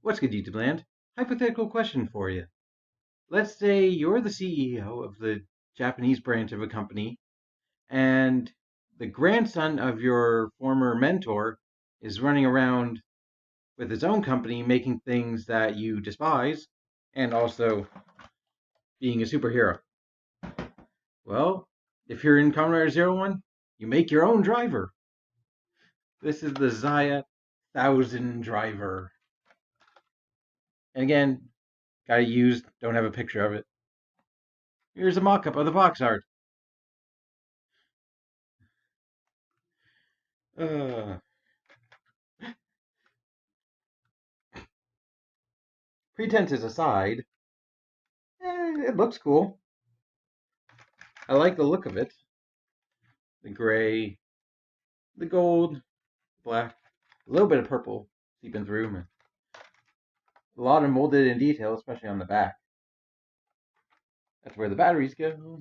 What's good, YouTube land? Hypothetical question for you. Let's say you're the CEO of the Japanese branch of a company, and the grandson of your former mentor is running around with his own company making things that you despise and also being a superhero. Well, if you're in Kamen Rider 01, you make your own driver. This is the Zaya Thousandriver. And again, gotta use, don't have a picture of it. Here's a mock-up of the box art. Pretenses aside, it looks cool. I like the look of it. The gray, the gold, black, a little bit of purple seeping through. A lot of molded in detail, especially on the back. That's where the batteries go.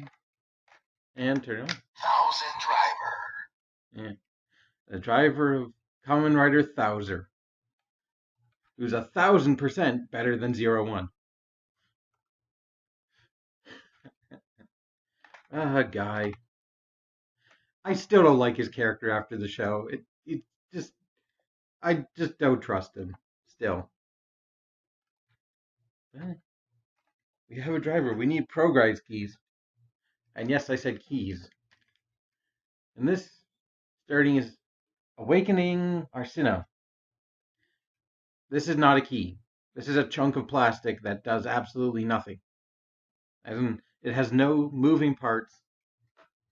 And turn on. Thousandriver. Yeah. The driver of Kamen Rider Thouser, who's 1,000% better than 01. Guy. I still don't like his character after the show. I just don't trust him. Still. We have a driver. We need progress keys. And yes, I said keys. And this starting is Awakening Arsino. This is not a key. This is a chunk of plastic that does absolutely nothing. As in, it has no moving parts.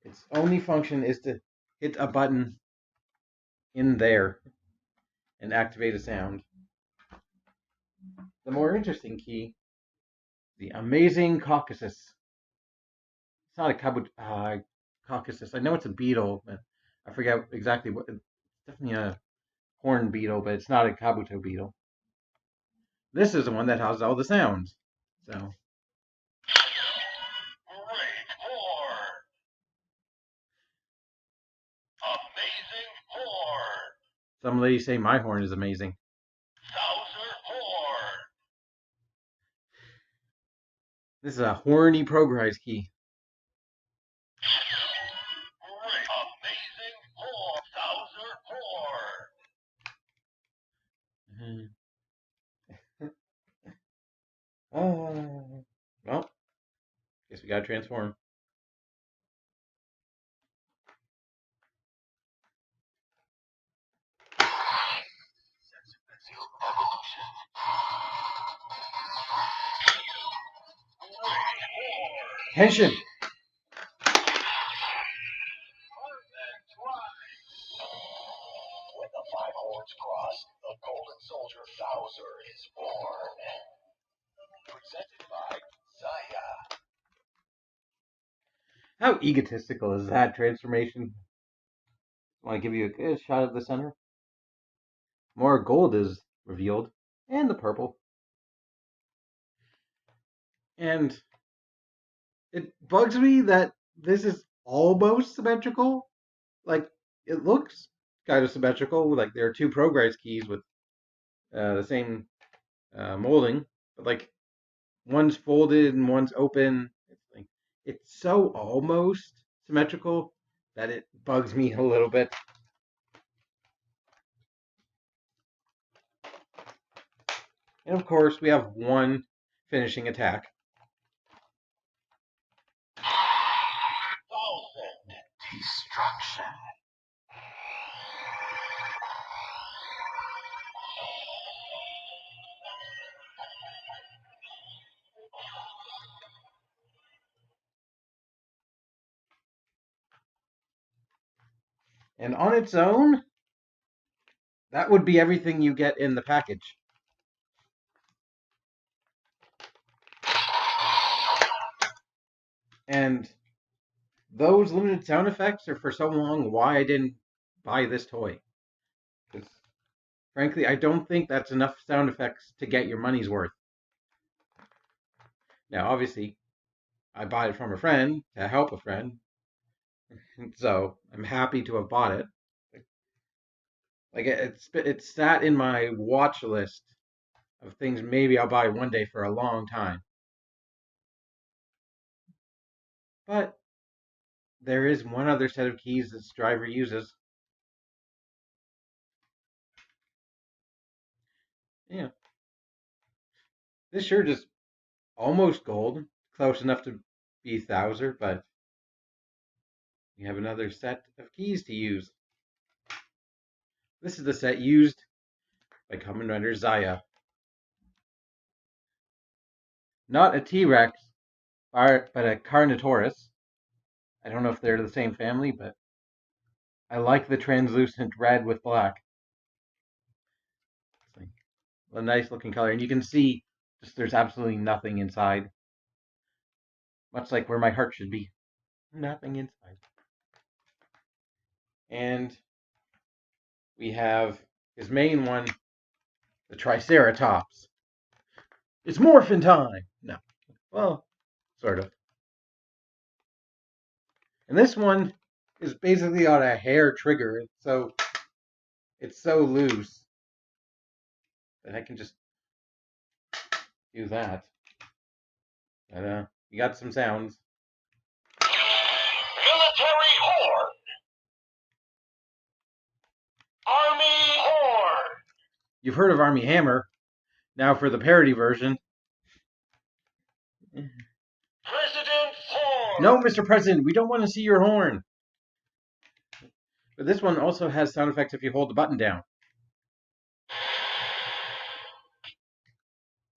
Its only function is to hit a button in there and activate a sound. The more interesting key, the amazing Caucus. It's not a Caucasus. I know it's a beetle, but I forget exactly what. It's definitely a horn beetle, but it's not a Kabuto beetle. This is the one that has all the sounds. So. Amazing horn. Some ladies say my horn is amazing. Thouser horn. This is a horny progress key. Amazing horn. Thouser horn. Well, guess we gotta transform. Evolution. Tension. When the five horns cross, the golden soldier Thouser is born. Presented by Zaya. How egotistical is that transformation? I want to give you a good shot of the center. More gold is revealed, and the purple. And it bugs me that this is almost symmetrical. Like, it looks kind of symmetrical. Like, there are two progress keys with the same molding, but like, one's folded and one's open. It's so almost symmetrical that it bugs me a little bit. And of course, we have one finishing attack. Destruction. And on its own, that would be everything you get in the package. And those limited sound effects are for so long why I didn't buy this toy. Because frankly, I don't think that's enough sound effects to get your money's worth. Now, obviously, I bought it from a friend to help a friend. So I'm happy to have bought it. Like, it's sat in my watch list of things maybe I'll buy one day for a long time. But there is one other set of keys this driver uses. Yeah, this shirt is almost gold, close enough to be Thouser, but we have another set of keys to use. This is the set used by Kamen Rider Zaya. Not a T-Rex, but a Carnotaurus. I don't know if they're the same family, but I like the translucent red with black. It's like a nice looking color, and you can see just there's absolutely nothing inside. Much like where my heart should be. Nothing inside. And we have his main one, the Triceratops. It's morphin' time! No. Well, sort of. And this one is basically on a hair trigger, so it's so loose that I can just do that. But you got some sounds. Military horn. Army horn. You've heard of Army Hammer. Now for the parody version. President horn. No, Mr. President, we don't want to see your horn. But this one also has sound effects if you hold the button down.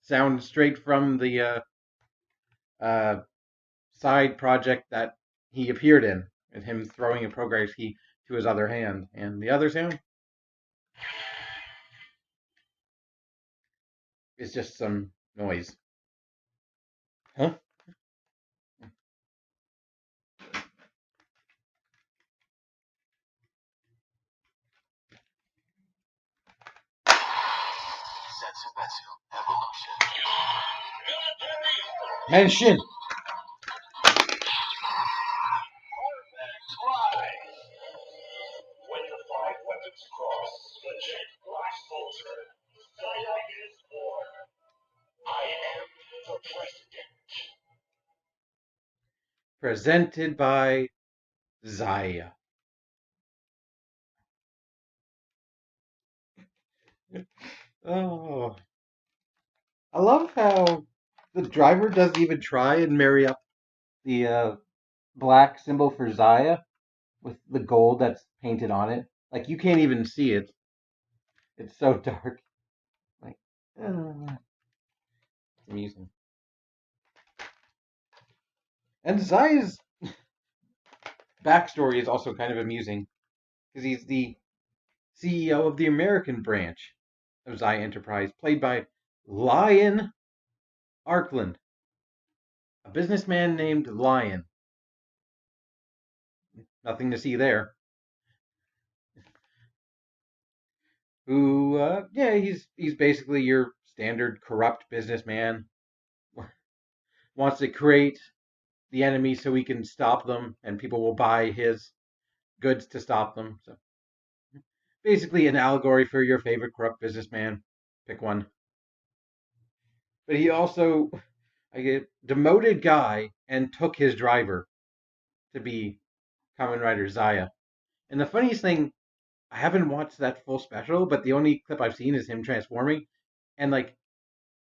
Sound straight from the side project that he appeared in, and him throwing a progress key to his other hand. And the other sound is just some noise. Huh? Setsumetsu evolution. Mention! When the five weapons cross, the jet black soldier, Zaya is born. I am the president. Presented by Zaya. Oh. I love how the driver doesn't even try and marry up the black symbol for Zaya with the gold that's painted on it. Like, you can't even see it. It's so dark. Like, it's amusing. And Zaya's backstory is also kind of amusing because he's the CEO of the American branch of Zaya Enterprise, played by Lion Arkland, a businessman named Lion. Nothing to see there. Who, yeah, he's basically your standard corrupt businessman. Wants to create the enemy so he can stop them, and people will buy his goods to stop them. So basically, an allegory for your favorite corrupt businessman. Pick one. But he also, a demoted guy, and took his driver to be Kamen Rider Zaya. And the funniest thing, I haven't watched that full special, but the only clip I've seen is him transforming, and like,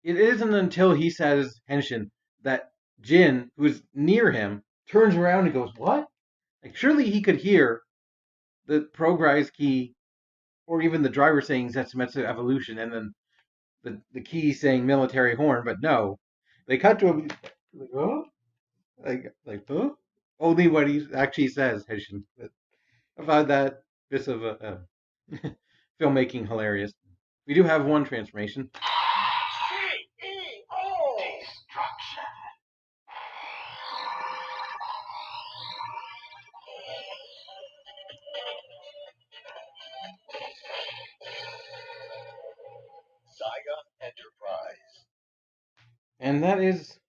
it isn't until he says Henshin that Jin, who's near him, turns around and goes, "What?" Like, surely he could hear the progress key, or even the driver saying Zetsumetsu evolution, and then the key saying military horn, but no. They cut to him, like, oh? Huh? Only what he actually says, Henshin. But I find that bit of filmmaking hilarious. We do have one transformation. CEO! Destruction. Zaya Enterprise. And that is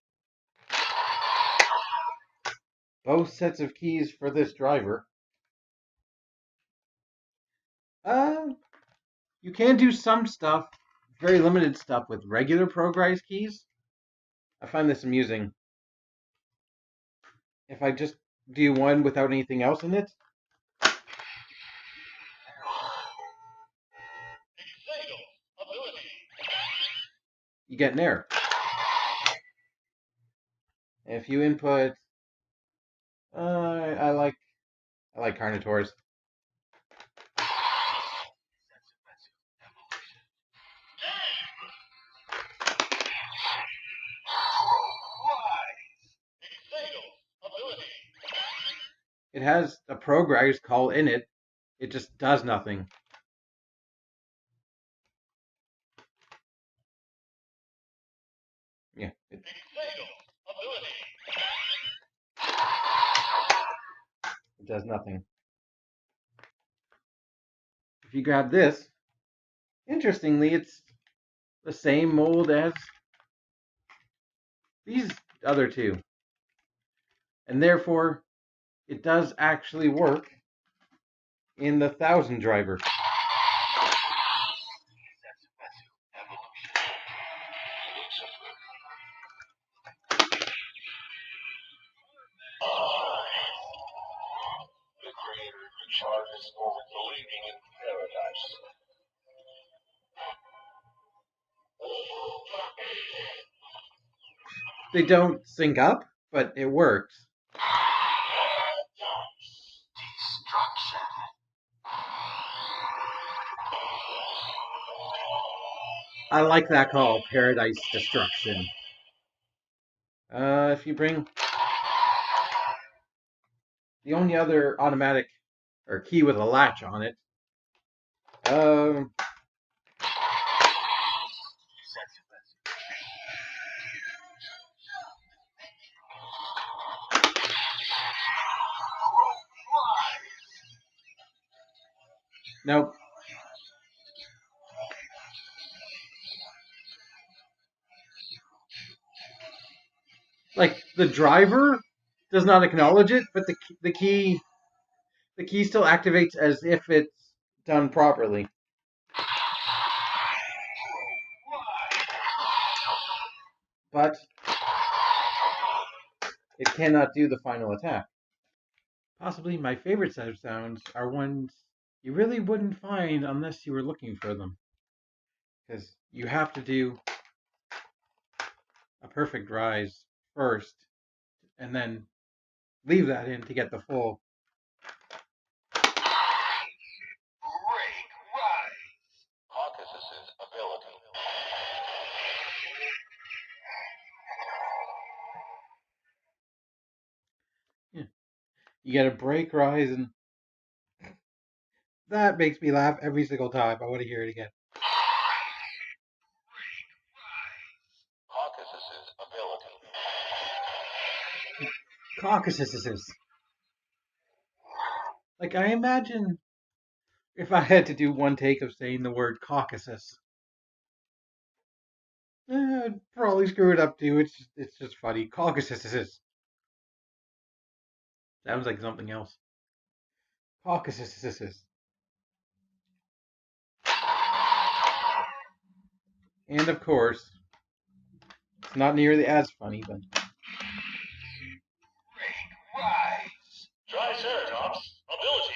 both sets of keys for this driver. You can do some stuff very limited stuff with regular progrise keys. I find this amusing. If I just do one without anything else in it, you get an error. If you input, I like Carnotaurs. It has a progress call in it. It just does nothing. Yeah. It does nothing. If you grab this, interestingly, it's the same mold as these other two. And therefore, it does actually work in the Thousandriver. The creator charges for believing in paradise. They don't sync up, but it works. I like that call, Paradise Destruction. If you bring the only other automatic or key with a latch on it, nope. Like the driver does not acknowledge it, but the key still activates as if it's done properly. But it cannot do the final attack. Possibly my favorite set of sounds are ones you really wouldn't find unless you were looking for them. Because you have to do a perfect rise first, and then leave that in to get the full. Break rise. Caucus's ability. Yeah. You get a break rise, and that makes me laugh every single time. I want to hear it again. Caucus's ability. Caucus. Like, I imagine if I had to do one take of saying the word Caucasus, I'd probably screw it up too. It's just funny. Caucasus. Sounds like something else. Caucasus. And of course, it's not nearly as funny, but Rise. Triceratops ability.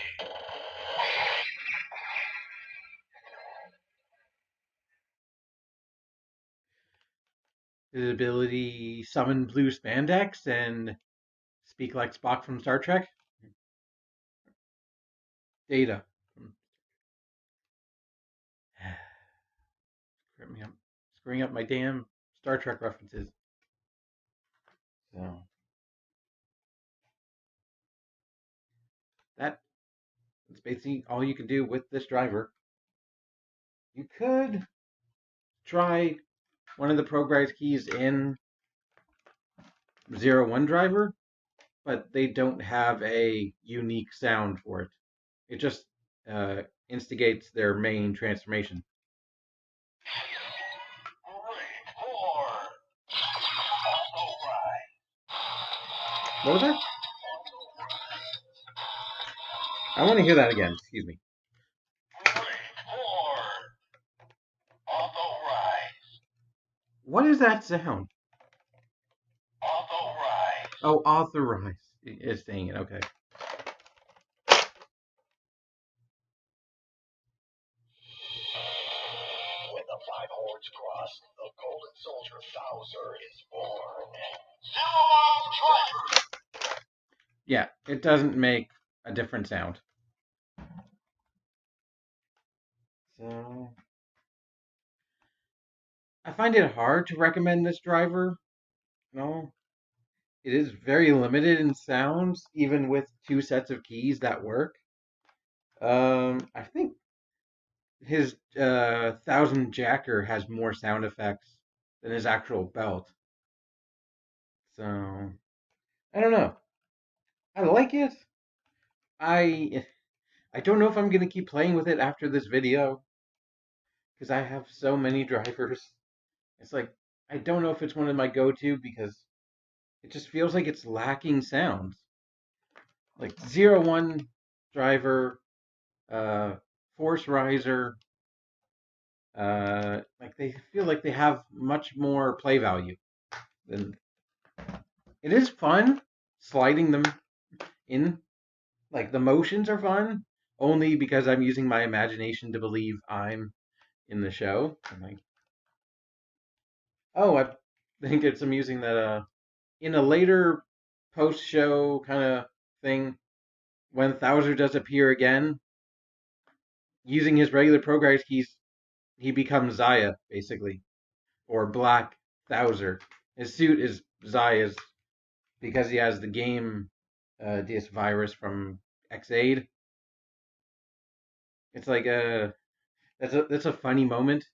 his ability summon blue spandex and speak like Spock from Star Trek. Data. Screwing up my damn Star Trek references. So that's basically all you can do with this driver. You could try one of the progress keys in 01 driver, but they don't have a unique sound for it. It just instigates their main transformation. What was that? I want to hear that again. Excuse me. What is that sound? Authorize. Oh, authorize. It's saying it. Okay. When the five horns cross, the golden soldier Thouser is born. Thousandriver. Yeah, it doesn't make a different sound. So I find it hard to recommend this driver. No, it is very limited in sounds, even with two sets of keys that work. I think his Thousand Jacker has more sound effects than his actual belt. So I don't know. I like it. I I don't know if I'm gonna keep playing with it after this video because I have so many drivers. It's like I don't know if it's one of my go-to because it just feels like it's lacking sounds. Like 01 driver, uh, Force Riser, like they feel like they have much more play value than it is fun sliding them in. Like the motions are fun only because I'm using my imagination to believe I'm in the show. I'm like, oh, I think it's amusing that in a later post show kind of thing, when Thouser does appear again, using his regular progress keys, he becomes Zaya, basically. Or Black Thouser. His suit is Zaya's because he has the game DS virus from Xaid. It's like that's a funny moment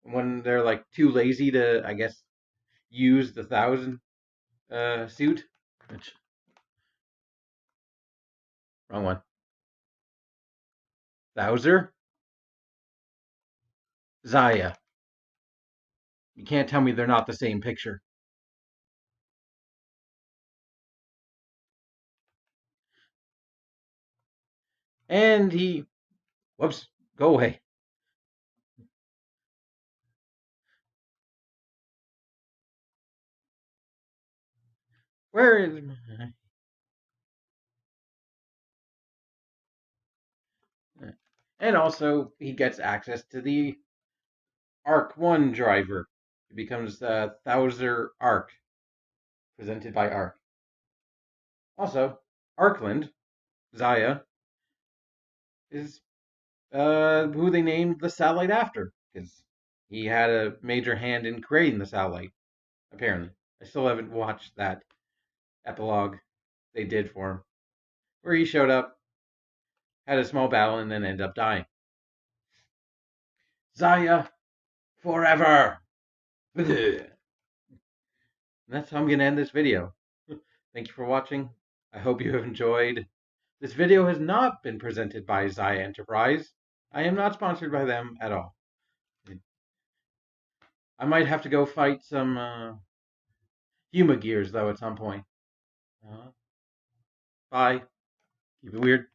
when they're like too lazy to, I guess, use the thousand suit. Which wrong one. Thouser, Zaya. You can't tell me they're not the same picture. And he, whoops, go away. Where is my? And also, he gets access to the Arc 1 driver. It becomes Thouser Arc, presented by Arc. Also, Arkland, Zaya, is who they named the satellite after, because he had a major hand in creating the satellite, apparently. I still haven't watched that epilogue they did for him, where he showed up, had a small battle, and then ended up dying. Zaya, forever! That's how I'm going to end this video. Thank you for watching. I hope you have enjoyed. This video has not been presented by Zaya Enterprise. I am not sponsored by them at all. I might have to go fight some Huma Gears, though, at some point. Bye. Keep it weird.